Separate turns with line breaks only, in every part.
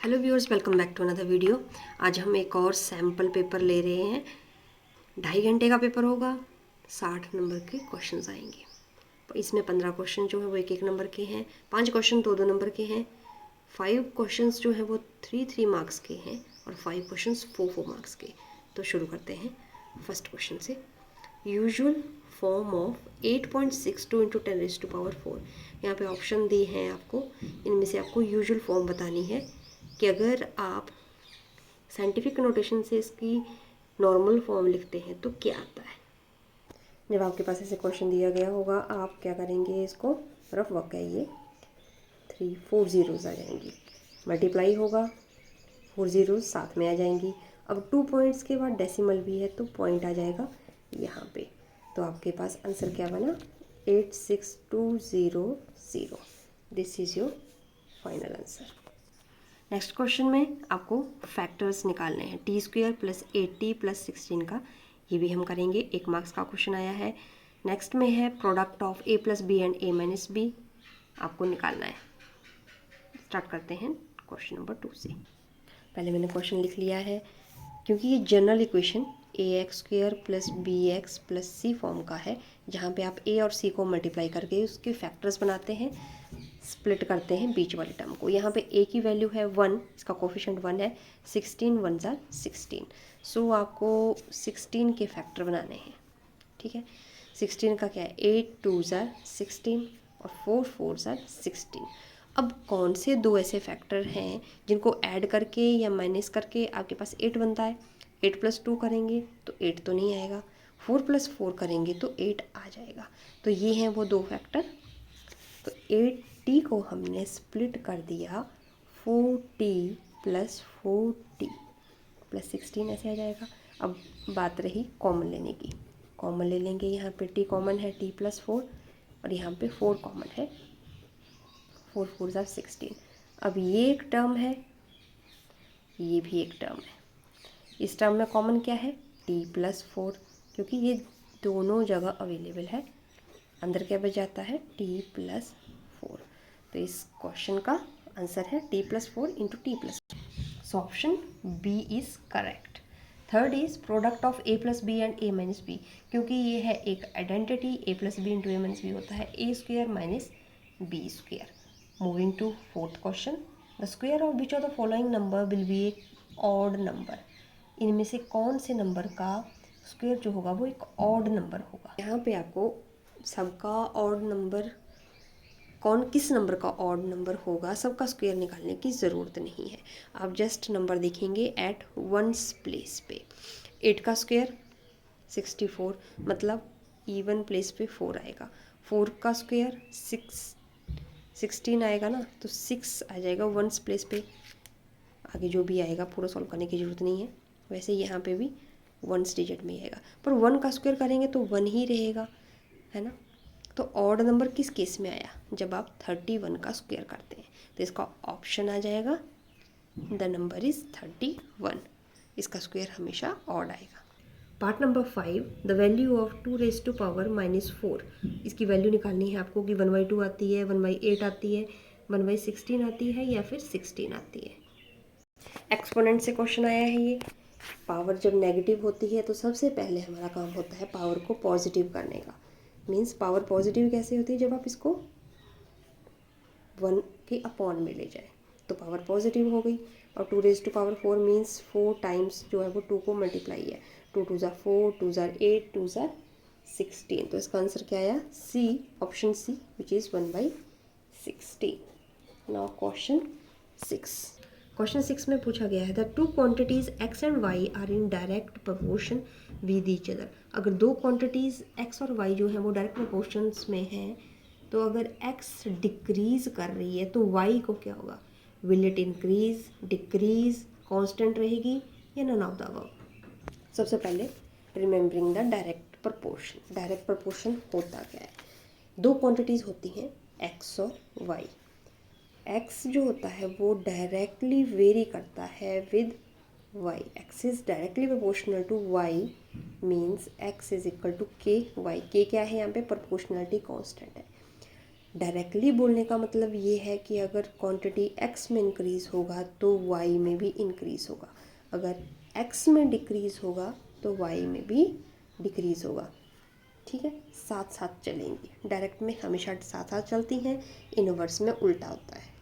Hello viewers, welcome back to another video. आज हम एक और सैम्पल पेपर ले रहे हैं। 2.5 घंटे का पेपर होगा। 60 नंबर के क्वेश्चंस आएंगे। इसमें 15 क्वेश्चन जो है वो 1-1 नंबर के हैं। 5 क्वेश्चन 2-2 नंबर के हैं। 5 क्वेश्चंस जो है वो 3-3 मार्क्स के हैं और 5 क्वेश्चंस 4-4 मार्क्स के। तो शुरू करते हैं फर्स्ट क्वेश्चन से। Usual form of 8.62 into 10⁴। यहाँ पे ऑप्शन दी हैं आपको। इनमें से आपको यूजुअल फॉर्म बतानी है कि अगर आप साइंटिफिक नोटेशन से इसकी नॉर्मल फॉर्म लिखते हैं तो क्या आता है। जब आपके पास ऐसे क्वेश्चन दिया गया होगा, आप क्या करेंगे, इसको रफ वर्क है ये 3-4 ज़ीरोज़ आ जाएंगी, मल्टीप्लाई होगा, 4 ज़ीरोज़ साथ में आ जाएंगी। अब 2 पॉइंट्स के बाद डेसिमल भी है तो पॉइंट आ जाएगा यहाँ पे। तो आपके पास आंसर क्या बना, 86200। This is your final answer. Next question में आपको फैक्टर्स निकालने हैं। t² + 8t + 16 का, ये भी हम करेंगे। 1 मार्क्स का क्वेश्चन आया है। नेक्स्ट में है product of a + b and a - b, आपको निकालना है। स्टार्ट करते हैं क्वेश्चन नंबर 2 से। पहले मैंने क्वेश्चन लिख लिया है क्योंकि ये general equation ax² + bx + c form का है, जहाँ पे आप a और c को मल्टीप्लाई करके उसके फैक्टर्स बनाते हैं, स्प्लिट करते हैं बीच वाले टर्म को। यहाँ पे a की वैल्यू है 1, इसका कोफिशिएंट 1 है। 16 1 ज़ा 16, सो आपको 16 के फैक्टर बनाने हैं। ठीक है, 16 का क्या है, 8 2 ज़ा 16 और 4 4 ज़ा 16। अब कौन से दो ऐसे फैक्टर हैं जिनको ऐड करके या माइनस करके आपके पास 8 बनता है। 8 + 2 करेंगे तो 8 तो नहीं आएगा, 4 + 4 करेंगे तो 8 आ जाएगा। तो ये हैं वो दो फैक्टर। तो 8t को हमने स्प्लिट कर दिया 4t + 4t + 16 ऐसे आ जाएगा। अब बात रही कॉमन लेने की, कॉमन ले लेंगे। यहाँ पे t कॉमन है, t + 4, और यहाँ पे 4 कॉमन है, 4 4 ज़ा 16। अब ये एक टर्म है, ये भी एक टर्म है। इस टर्म में कॉमन क्या है, t + 4, क्योंकि ये दोनों जगह अवेलेबल है। अंदर क्या बच जाता है, t + 4। तो इस क्वेश्चन का आंसर है t + 4 × t + 4। So option B is correct. Third is product of a + b and a - b, क्योंकि ये है एक identity, a + b × a - b होता है a² - b²। Moving to fourth question, the square of which of the following number will be a odd number. इनमें से कौन से नंबर का स्क्वायर जो होगा वो एक ऑड नंबर होगा। यहाँ पे आपको सबका ऑड नंबर, कौन किस नंबर का ऑड नंबर होगा, सबका स्क्वायर निकालने की ज़रूरत नहीं है। आप जस्ट नंबर देखेंगे एट वंस प्लेस पे। 8 का स्क्वायर 64, मतलब इवन प्लेस पे 4 आएगा। 4 का स्क्वायर 16 आएगा ना, तो 6 आ जाएगा वंस प्लेस पे। आगे जो भी आएगा पूरा सॉल्व करने की ज़रूरत नहीं है। वैसे यहाँ पे भी वंस डिजिट में ही आएगा, पर 1 का स्क्वायर करेंगे तो 1 ही रहेगा, है ना। तो ऑड नंबर किस केस में आया, जब आप 31 का स्क्वायर करते हैं। तो इसका ऑप्शन आ जाएगा, द नंबर इज़ 31। इसका स्क्वायर हमेशा ऑड आएगा। Part number 5, the value of 2⁻⁻⁴। इसकी वैल्यू निकालनी है आपको कि 1/2 आती है, 1/8 आती है, 1/16 आती है या फिर 16 आती है। एक्सपोनेंट से क्वेश्चन आया है ये। पावर जब नेगेटिव होती है तो सबसे पहले हमारा काम होता है पावर को पॉजिटिव करने का। मीन्स पावर पॉजिटिव कैसे होती है, जब आप इसको 1 के अपॉन में ले जाए तो पावर पॉजिटिव हो गई। और 2⁻⁴ मीन्स 4 टाइम्स जो है वो 2 को मल्टीप्लाई है। 2 2 ज़ा 4, 2 ज़ा 8, 2 ज़ा 16। तो इसका आंसर क्या आया, C, option C, which is 1/16। Now question 6। Question 6 में पूछा गया है, the two quantities x and y are in direct proportion with each other. अगर दो क्वांटिटीज़ x और y जो है वो डायरेक्ट प्रोपोर्शंस में हैं, तो अगर x डिक्रीज़ कर रही है तो y को क्या होगा, will it increase, decrease, constant रहेगी या नन ऑफ द अबव। सबसे पहले remembering the direct proportion. Direct proportion होता क्या है, दो क्वांटिटीज़ होती हैं x और y। x जो होता है वो डायरेक्टली वेरी करता है with y। x is directly proportional to y, means x is equal to k y। k क्या है यहाँ पे, प्रोपोर्शनलिटी कांस्टेंट है। डायरेक्टली बोलने का मतलब ये है कि अगर क्वांटिटी x में इंक्रीज़ होगा तो y में भी इंक्रीज़ होगा, अगर x में डिक्रीज़ होगा तो y में भी डिक्रीज़ होगा। ठीक है, साथ साथ चलेंगी। डायरेक्ट में हमेशा साथ साथ चलती हैं, इनवर्स में उल्टा होता है।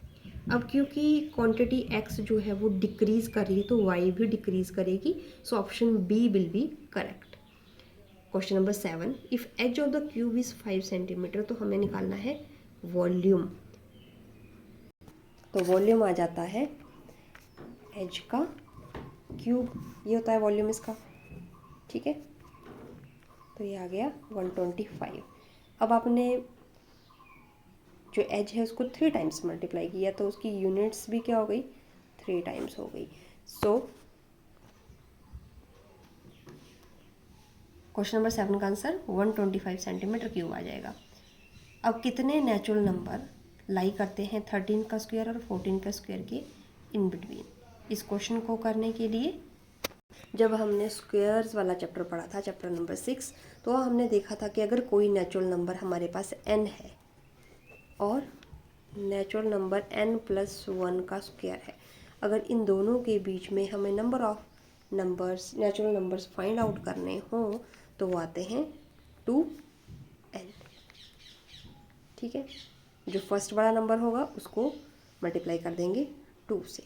अब क्योंकि क्वांटिटी x जो है वो डिक्रीज़ कर रही है तो y भी डिक्रीज़ करेगी, so option B will be correct. Question number 7, if edge of the cube is 5 centimetre, तो हमें निकालना है वॉल्यूम। तो वॉल्यूम आ जाता है एज का क्यूब, ये होता है वॉल्यूम इसका। ठीक है, तो ये आ गया 125। अब आपने जो एज है उसको 3 टाइम्स मल्टीप्लाई किया तो उसकी यूनिट्स भी क्या हो गई, 3 टाइम्स हो गई। सो क्वेश्चन नंबर 7 का आंसर 125 सेंटीमीटर क्यूब आ जाएगा। अब कितने नेचुरल नंबर लाई करते हैं 13 का स्क्वायर और 14 का स्क्वायर के इन बिटवीन? इस क्वेश्चन को करने के लिए जब हमने स्क्वायर्स वाला चैप्टर पढ़ा था, चैप्टर नंबर 6, तो हमने देखा था कि अगर कोई नेचुरल नंबर हमारे पास n है और नेचुरल नंबर n+1 का स्क्वायर है, अगर इन दोनों के बीच में हमें number of numbers, natural numbers find out करने हों तो वो आते हैं 2n। ठीक है, जो फर्स्ट वाला नंबर होगा उसको मल्टीप्लाई कर देंगे 2 से।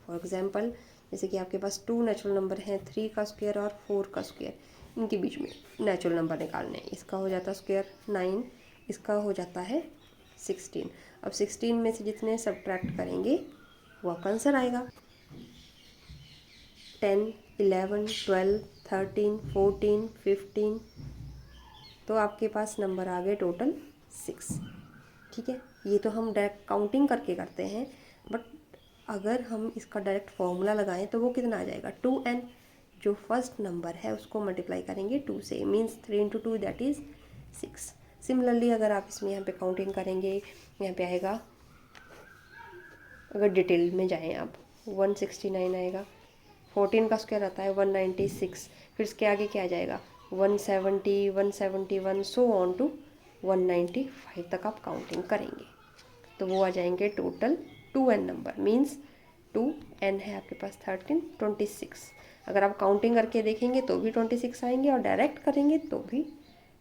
फॉर एग्जांपल जैसे कि आपके पास 2 नेचुरल नंबर हैं, 3 का स्क्वायर और 4 का स्क्वायर, इनके बीच में नेचुरल नंबर निकालने हैं। इसका हो जाता है स्क्वायर 9, इसका हो जाता है 16। अब 16 में से जितने सब्ट्रैक्ट करेंगे वो आपका आंसर आएगा। 10, 11, 12, 13, 14, 15, तो आपके पास नंबर आ गए टोटल 6। ठीक है, ये तो हम डायरेक्ट काउंटिंग करके करते हैं, बट अगर हम इसका डायरेक्ट फॉर्मूला लगाएं तो वो कितना आ जाएगा, 2n। जो फर्स्ट नंबर है उसको मल्टीप्लाई करेंगे 2 से, मीन्स 3 × 2 दैट इज़ 6। सिमिलरली अगर आप इसमें यहाँ पे काउंटिंग करेंगे, यहाँ पे आएगा, अगर डिटेल में जाएं आप, 169 आएगा, 14 का स्क्वायर आता है 196, फिर इसके आगे क्या आ जाएगा 170, 171, सो ऑन टू 195 तक आप काउंटिंग करेंगे तो वो आ जाएंगे total 2n number, means 2n है आपके पास 13, 26। अगर आप काउंटिंग करके देखेंगे तो भी 26 आएंगे और डायरेक्ट करेंगे तो भी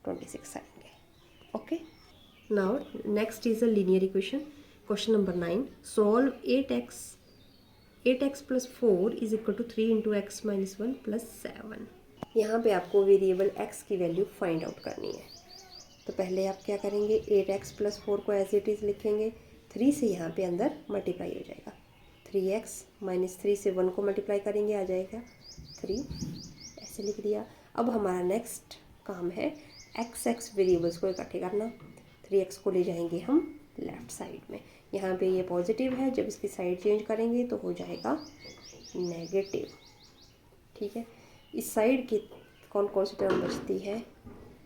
26 आएंगे। Okay, now next is a linear equation. Question number 9, solve 8x + 4 is equal to 3 × x - 1 + 7। यहाँ पे आपको वेरिएबल x की वैल्यू फाइंड आउट करनी है। तो पहले आप क्या करेंगे, 8x + 4 को एज इट इज़ लिखेंगे, 3 से यहाँ पे अंदर मल्टीप्लाई हो जाएगा, 3x - 3 से 1 को मल्टीप्लाई करेंगे आ जाएगा 3, ऐसे लिख दिया। अब हमारा नेक्स्ट काम है x वेरिएबल्स को इकट्ठे करना। 3x को ले जाएंगे हम लेफ़्ट साइड में, यहाँ पे ये पॉजिटिव है, जब इसकी साइड चेंज करेंगे तो हो जाएगा नेगेटिव। ठीक है, इस साइड की कौन कौन सी टर्म बचती है,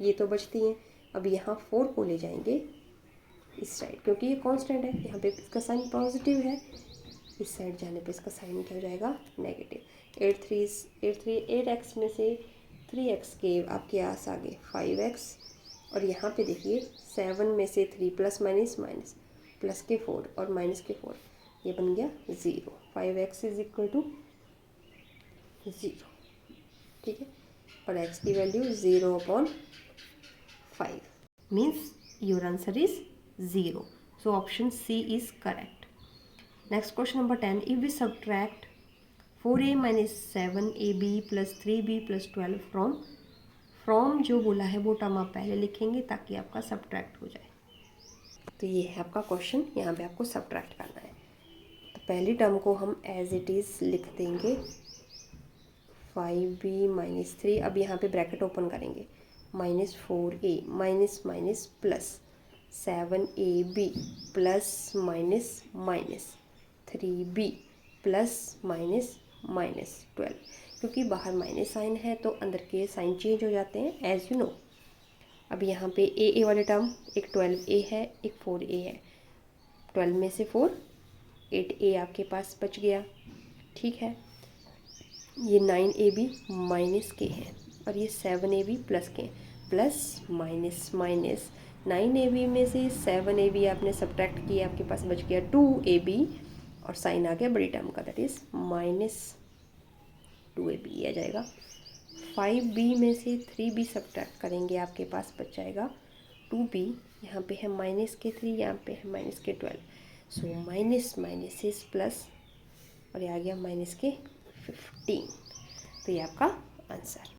ये तो बचती हैं। अब यहाँ 4 को ले जाएंगे इस साइड, क्योंकि ये कांस्टेंट है, यहाँ पे इसका साइन पॉजिटिव है, इस साइड जाने पे इसका साइन क्या हो जाएगा नेगेटिव। 8x में से 3x के आपके आस आ गए 5x, और यहाँ पे देखिए 7 में से 3 प्लस माइनस माइनस, प्लस के 4 और माइनस के 4, ये बन गया 0। 5x is equal to 0। ठीक है, और x की value 0/5, means your answer is 0। So option C is correct. Next question number 10, if we subtract 4a - 7ab + 3b + 12 from जो बोला है वो टर्म आप पहले लिखेंगे ताकि आपका सब्ट्रैक्ट हो जाए। तो ये है आपका क्वेश्चन, यहाँ पे आपको सब्ट्रैक्ट करना है। तो पहली टर्म को हम एज इट इज़ लिख देंगे 5b - 3, अब यहाँ पे ब्रैकेट ओपन करेंगे, -4a minus minus plus 7ab plus minus minus 3b plus minus minus 12, क्योंकि बाहर माइनस साइन है तो अंदर के साइन चेंज हो जाते हैं एज यू नो। अब यहाँ पे ए वाले टर्म, एक 12a है एक 4a है, 12 में से 4, 8a आपके पास बच गया। ठीक है, ये 9ab माइनस के हैं और ये 7ab प्लस के, प्लस माइनस माइनस 9ab में से 7ab आपने सब्ट्रैक्ट किया, आपके पास बच गया 2ab और साइन आ गया बड़ी टर्म का, दैट इज़ -2ab आ जाएगा। 5b में से 3b सब्ट्रैक्ट करेंगे, आपके पास बच जाएगा 2b, यहाँ पे है -3, यहाँ पे है -12, so minus minus is plus और ये आ गया -15। तो ये आपका आंसर।